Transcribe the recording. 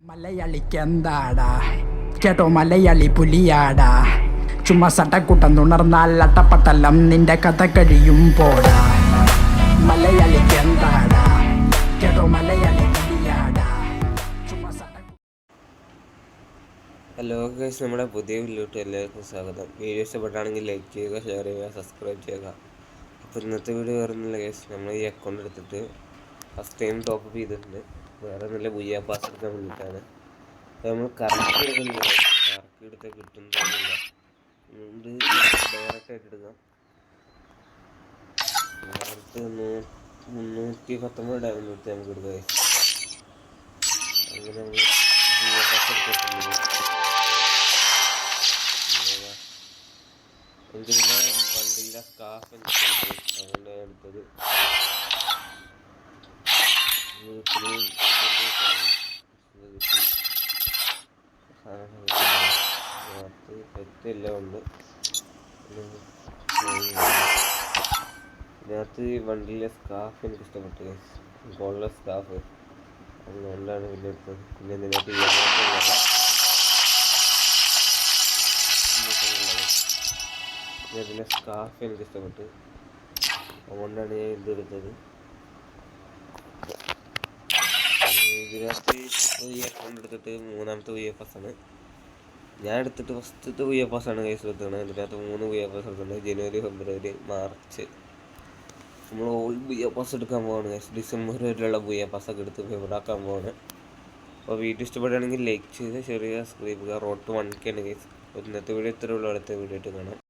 മലയാളിക്കെന്താടാ കേട്ടോ മലയാളി പുലിയാടാ ചുമ്മാ സട്ടക്കുട്ടം തുണർന്നാൽ അട്ടപ്പട്ടലം നിന്റെ കഥ കഴിയും പോടാ മലയാളിക്കെന്താടാ കേട്ടോ മലയാളി പുലിയാടാ ചുമ്മാ ഹലോ ഗൈസ്, നമ്മുടെ പുതിയ വീഡിയോയിലോട്ട് എല്ലാവർക്കും സ്വാഗതം. വീഡിയോ ഇഷ്ടപ്പെട്ടാണെങ്കിൽ ലൈക്ക് ചെയ്യുക, ഷെയർ ചെയ്യുക, സബ്സ്ക്രൈബ് ചെയ്യുക. അപ്പോൾ ഇന്നത്തെ വീഡിയോ വേറെ ഒന്നുമില്ല ഗൈസ്, നമ്മൾ ഈ അക്കൗണ്ട് എടുത്തിട്ട് ഫസ്റ്റ് ടൈം ടോപ്പ് ചെയ്തിട്ടുണ്ട്. വേറെ ഒന്നുമില്ല, ബുയ്യ പാസ് എടുക്കാൻ വേണ്ടിയിട്ടാണ്. അപ്പോൾ നമ്മൾ കറക്റ്റ് എടുക്കുന്നില്ല, കറക്റ്റ് എടുത്താൽ കിട്ടുന്നില്ല. അതുകൊണ്ട് ഡയറക്റ്റ് ആയിട്ട് എടുക്കാം. ഡയറക്റ്റ് 319 ഡയമണ്ട് എടുത്ത് നമുക്ക് എടുക്കാം ഗൈസ്. അങ്ങനെ നമ്മൾ ബുയ്യ പാസ് എടുത്തിട്ടുണ്ട്. എനിക്ക് പിന്നെ വണ്ടിയിലെ സ്കാഫ് അതുകൊണ്ട് എടുത്തത്. തെറ്റെല്ലാം ഉണ്ട്. ഇതിനകത്ത് വണ്ടിയിലെ സ്കാഫ് എനിക്ക് ഇഷ്ടപ്പെട്ടു, ഗോൾഡൻ സ്കാഫ്, അതുകൊണ്ടാണ് പിന്നെ എടുത്തത്. പിന്നെ ഇതിനകത്ത് ഇതിലെ സ്കാഫ് എനിക്ക് ഇഷ്ടപ്പെട്ടു, അതുകൊണ്ടാണ് ഞാൻ ഇതെടുത്തത്. ഇതിനകത്ത് ഈ അക്കൗണ്ട് എടുത്തിട്ട് മൂന്നാമത്തെ VFS ആണ് ഞാൻ എടുത്തിട്ട്. ഫസ്റ്റത്തെ VFS ആണ് കേസ് എടുത്തത്. ഇതിനകത്ത് 3 VFS എടുത്തിട്ടുണ്ട്: ജനുവരി, ഫെബ്രുവരി, മാർച്ച്. നമ്മൾ ഓൾ VFS എടുക്കാൻ പോവാണ് കേസ്. ഡിസംബർ വരെയുള്ള VFS ഒക്കെ എടുത്ത് ഫേവറാക്കാൻ പോവാണ്. അപ്പോൾ വീഡിയോ ഇഷ്ടപ്പെടുകയാണെങ്കിൽ ലൈക്ക് ചെയ്ത് ഷെയർ ചെയ്യുക, സബ്സ്ക്രൈബ് ചെയ്യുക. റോഡ് ടു 1K ആണ് കേസ്. അപ്പോൾ ഇന്നത്തെ വീഡിയോ ഇത്രയേ ഉള്ളൂ. അടുത്ത വീഡിയോ ആയിട്ട് കാണാം.